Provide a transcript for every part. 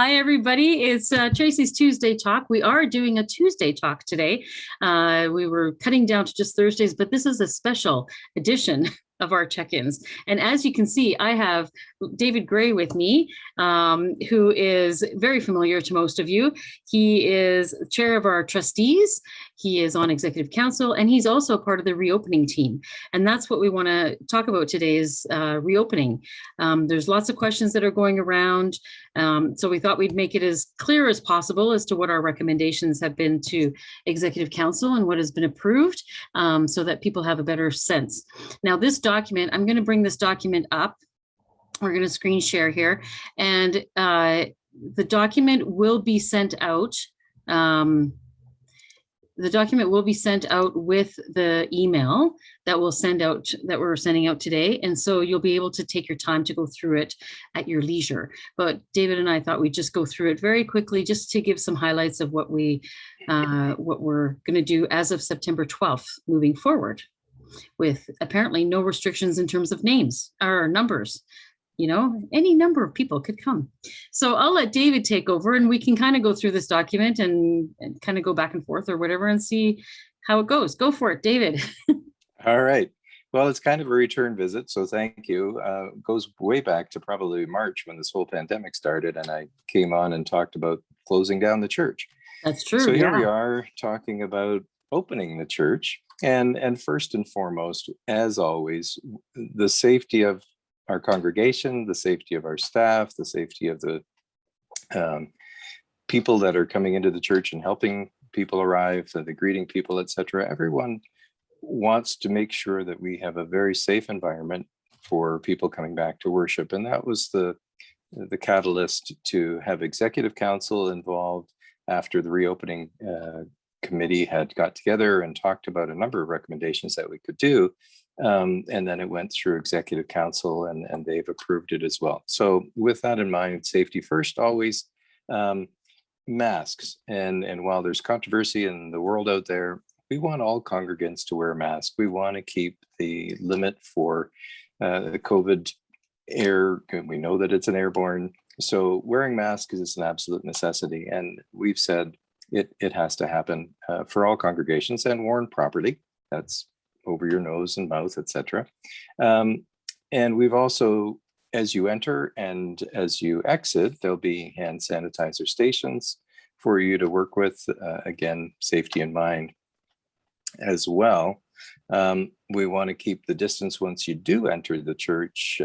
Hi, everybody. It's Tracy's Tuesday Talk. We are doing a Tuesday Talk today. We were cutting down to just Thursdays, but this is a special edition of our check-ins. And as you can see, I have David Gray with me, who is very familiar to most of you. He is chair of our trustees. He is on executive council, and he's also part of the reopening team. And that's what we want to talk about today is reopening. There's lots of questions that are going around. So we thought we'd make it as clear as possible as to what our recommendations have been to executive council and what has been approved, so that people have a better sense. Now, this document, I'm going to bring this document up. We're going to screen share here, and the document will be sent out. The document will be sent out with the email that we're sending out today. And so you'll be able to take your time to go through it at your leisure. But David and I thought we'd just go through it very quickly, just to give some highlights of what we're going to do as of September 12th moving forward, with apparently no restrictions in terms of names or numbers. You know, any number of people could come. So I'll let David take over, and we can kind of go through this document and kind of go back and forth or whatever and see how it goes. Go for it, David. All right. Well, it's kind of a return visit, so thank you. It goes way back to probably March when this whole pandemic started, and I came on and talked about closing down the church. That's true. So here we are talking about opening the church. And first and foremost, as always, the safety of our congregation, the safety of our staff, the safety of the people that are coming into the church and helping people arrive, the greeting people, etc. Everyone wants to make sure that we have a very safe environment for people coming back to worship. And that was the catalyst to have executive council involved after the reopening committee had got together and talked about a number of recommendations that we could do. And then it went through executive council and they've approved it as well. So with that in mind, safety first, always. Masks. And while there's controversy in the world out there, we want all congregants to wear a mask. We want to keep the limit for the COVID air. We know that it's an airborne. So wearing masks is an absolute necessity. And we've said it has to happen for all congregations and worn properly. That's over your nose and mouth, etc. And we've also, as you enter and as you exit, there'll be hand sanitizer stations for you to work with. Again, safety in mind as well. We want to keep the distance once you do enter the church.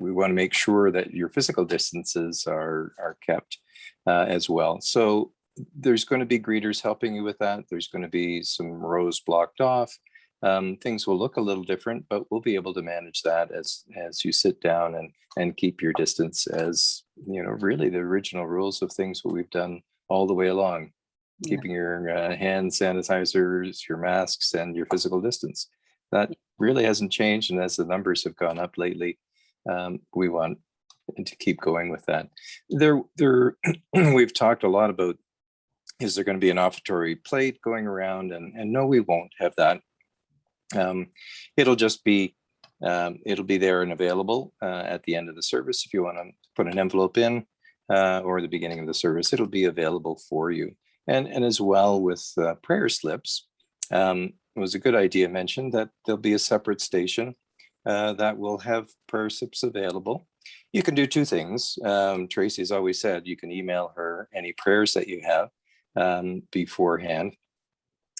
We want to make sure that your physical distances are kept as well. So there's going to be greeters helping you with that. There's going to be some rows blocked off. Things will look a little different, but we'll be able to manage that as you sit down and keep your distance, as you know, really the original rules of things what we've done all the way along. Yeah. Keeping your hand sanitizers, your masks, and your physical distance. That really hasn't changed, and as the numbers have gone up lately, we want to keep going with that. We've talked a lot about, is there going to be an offertory plate going around? And no, we won't have that. It'll just be, it'll be there and available at the end of the service. If you want to put an envelope in or the beginning of the service, it'll be available for you. And as well with prayer slips, it was a good idea mentioned that there'll be a separate station that will have prayer slips available. You can do two things. Tracy's always said you can email her any prayers that you have beforehand.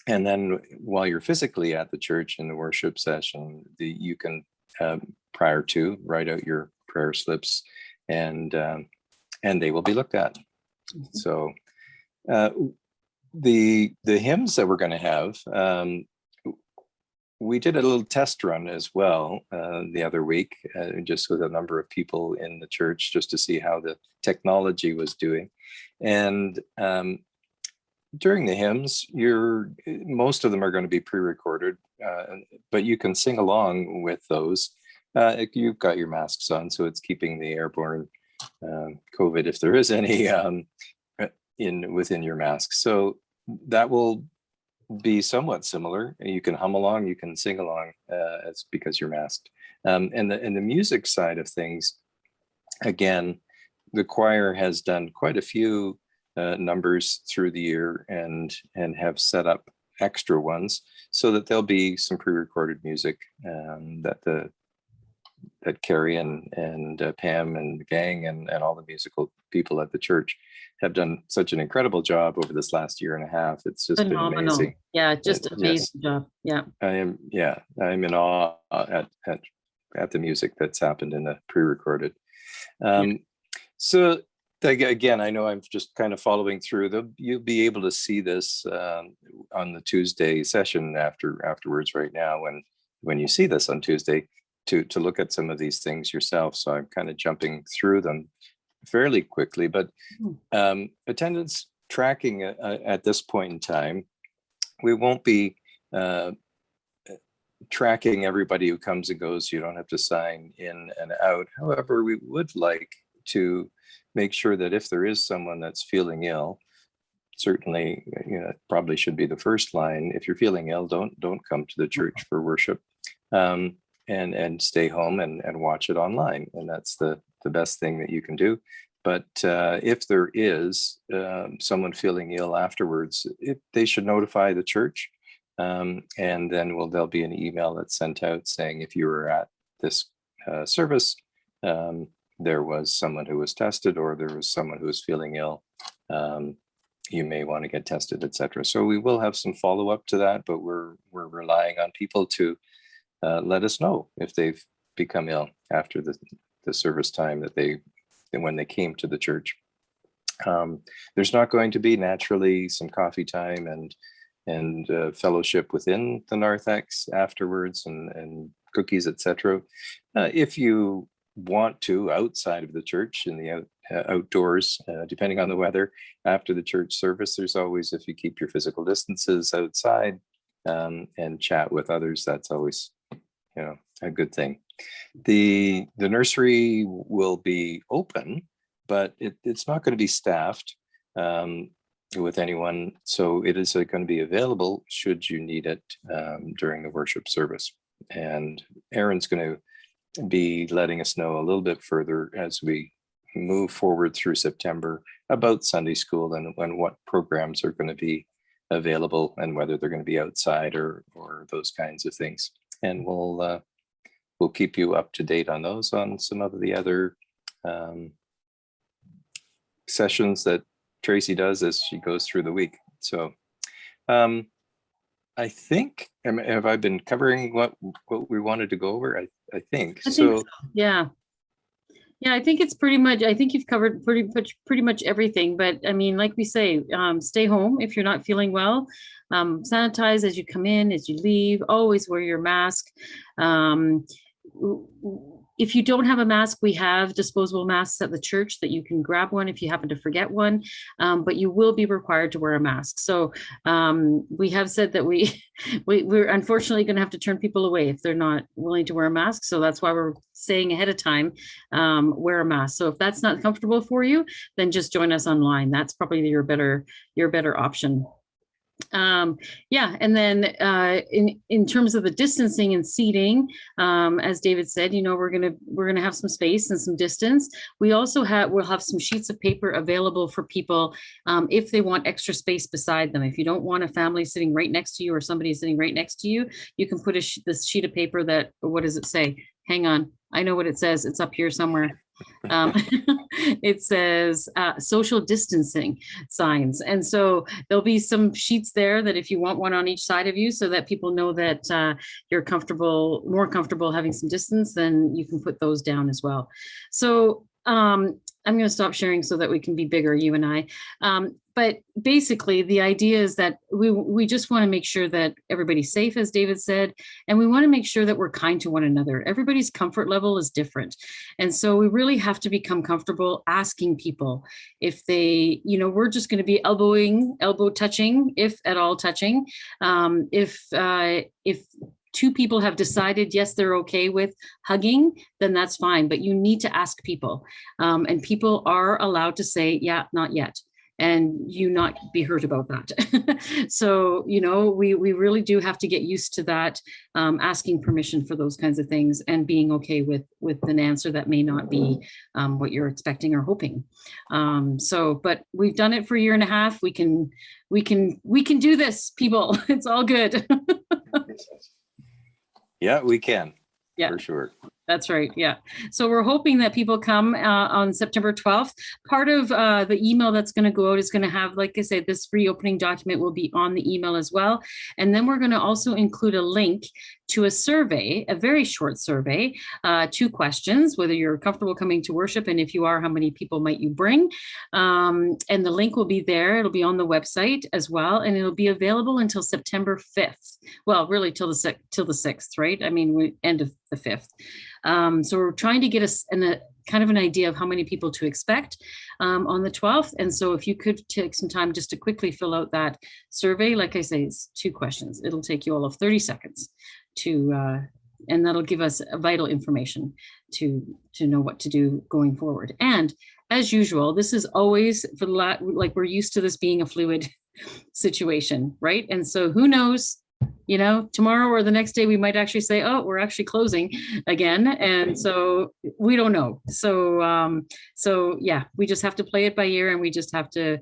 And then while you're physically at the church in the worship session, you can, prior to, write out your prayer slips and they will be looked at. Mm-hmm. So the hymns that we're going to have, we did a little test run as well the other week, just with a number of people in the church, just to see how the technology was doing. And during the hymns, most of them are going to be pre-recorded, but you can sing along with those. You've got your masks on, so it's keeping the airborne COVID, if there is any, within your mask. So that will be somewhat similar. You can hum along, you can sing along, because you're masked. And the music side of things, again, the choir has done quite a few numbers through the year and have set up extra ones so that there'll be some pre-recorded music that Carrie and Pam and the gang and all the musical people at the church have done such an incredible job over this last year and a half. It's just been amazing. Yeah, just amazing job. Yeah. I'm in awe at the music that's happened in the pre-recorded. So again, I know I'm just kind of following through. You'll be able to see this on the Tuesday session afterwards right now when you see this on Tuesday to look at some of these things yourself. So I'm kind of jumping through them fairly quickly, but attendance tracking at this point in time, we won't be tracking everybody who comes and goes. You don't have to sign in and out. However, we would like to make sure that if there is someone that's feeling ill, certainly, it probably should be the first line. If you're feeling ill, don't come to the church for worship, and stay home and watch it online. And that's the best thing that you can do. But if there is someone feeling ill afterwards, they should notify the church. And then there'll be an email that's sent out saying if you were at this service, there was someone who was tested, or there was someone who was feeling ill, you may want to get tested, etc. So we will have some follow up to that, but we're relying on people to let us know if they've become ill after the service time when they came to the church. There's not going to be naturally some coffee time and fellowship within the narthex afterwards and cookies, etc. If you want to, outside of the church in the outdoors, depending on the weather, after the church service, there's always, if you keep your physical distances outside and chat with others, that's always a good thing. The nursery will be open, but it's not going to be staffed with anyone, so it is going to be available should you need it during the worship service. And Aaron's going to be letting us know a little bit further as we move forward through September about Sunday school and what programs are going to be available and whether they're going to be outside or those kinds of things. And we'll keep you up to date on those, on some of the other sessions that Tracy does as she goes through the week. So I think, have I been covering what we wanted to go over? I think so. Yeah. I think it's pretty much, I think you've covered pretty much everything, but I mean, like we say, stay home if you're not feeling well, sanitize as you come in, as you leave, always wear your mask. If you don't have a mask, we have disposable masks at the church that you can grab one if you happen to forget one, but you will be required to wear a mask. So we have said that we're unfortunately going to have to turn people away if they're not willing to wear a mask. So that's why we're saying ahead of time, wear a mask. So if that's not comfortable for you, then just join us online. That's probably your better option. And then in terms of the distancing and seating, as David said, we're gonna have some space and some distance. We'll have some sheets of paper available for people if they want extra space beside them. If you don't want a family sitting right next to you or somebody sitting right next to you, you can put this sheet of paper that, what does it say? Hang on, I know what it says. It's up here somewhere. It says social distancing signs. And so there'll be some sheets there that if you want one on each side of you so that people know that you're more comfortable having some distance, then you can put those down as well. So I'm going to stop sharing so that we can be bigger, you and I. But basically, the idea is that we just want to make sure that everybody's safe, as David said, and we want to make sure that we're kind to one another. Everybody's comfort level is different. And so we really have to become comfortable asking people if they, we're just going to be elbow touching, if at all touching. If two people have decided, yes, they're okay with hugging, then that's fine. But you need to ask people. And people are allowed to say, yeah, not yet. and you not be hurt about that. So, you know, we really do have to get used to that, asking permission for those kinds of things and being okay with an answer that may not be what you're expecting or hoping. But we've done it for a year and a half. We can do this, people. It's all good. Yeah, we can. Yeah. For sure. That's right. Yeah. So we're hoping that people come on September 12th. Part of the email that's going to go out is going to have, like I said, this reopening document will be on the email as well. And then we're going to also include a link to a survey, a very short survey, 2 questions, whether you're comfortable coming to worship, and if you are, how many people might you bring? And the link will be there. It'll be on the website as well, and it'll be available until September 5th. Well, really till the 6th, right? I mean, end of the 5th. So we're trying to get a kind of an idea of how many people to expect on the 12th. And so if you could take some time just to quickly fill out that survey, like I say, it's 2 questions. It'll take you all of 30 seconds to, and that'll give us vital information to know what to do going forward. And as usual, this is always like we're used to this being a fluid situation, right? And so who knows? You know, tomorrow or the next day, we might actually say, oh, we're actually closing again. And so we don't know. So yeah, we just have to play it by ear, and we just have to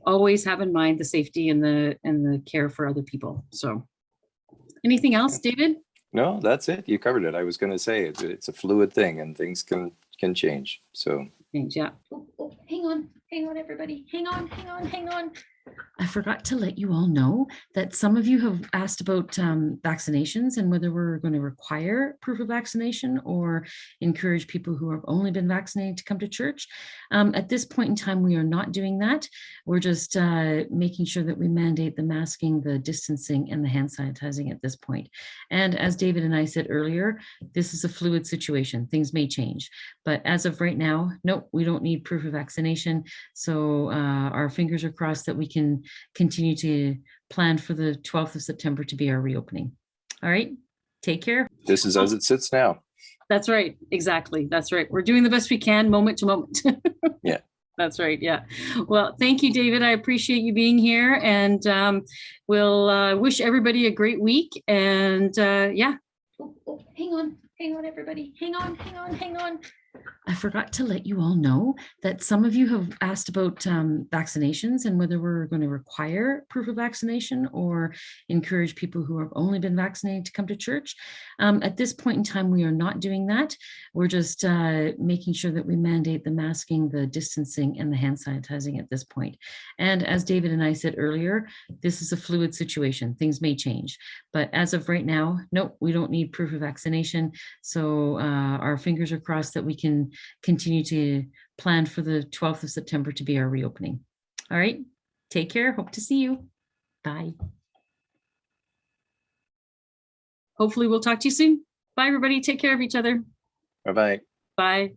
always have in mind the safety and the care for other people. So anything else, David? No, that's it. You covered it. I was going to say it's a fluid thing and things can change. So yeah. Oh, hang on, everybody. Hang on. I forgot to let you all know that some of you have asked about vaccinations and whether we're going to require proof of vaccination or encourage people who have only been vaccinated to come to church. At this point in time, we are not doing that. We're just making sure that we mandate the masking, the distancing, and the hand sanitizing at this point. And as David and I said earlier, this is a fluid situation. Things may change. But as of right now, nope, we don't need proof of vaccination. So our fingers are crossed that we can continue to plan for the 12th of September to be our reopening. All right, take care. This is as it sits now. That's right. Exactly. That's right. We're doing the best we can moment to moment. Yeah. That's right. Yeah. Well, thank you, David. I appreciate you being here, and we'll wish everybody a great week. And yeah. Oh, hang on, everybody. Hang on. I forgot to let you all know that some of you have asked about vaccinations and whether we're going to require proof of vaccination or encourage people who have only been vaccinated to come to church. At this point in time, we are not doing that. We're just making sure that we mandate the masking, the distancing, and the hand sanitizing at this point. And as David and I said earlier, this is a fluid situation. Things may change. But as of right now, nope, we don't need proof of vaccination. So our fingers are crossed that we can continue to plan for the 12th of September to be our reopening. All right, take care. Hope to see you. Bye. Hopefully we'll talk to you soon. Bye, everybody. Take care of each other. Bye-bye. Bye.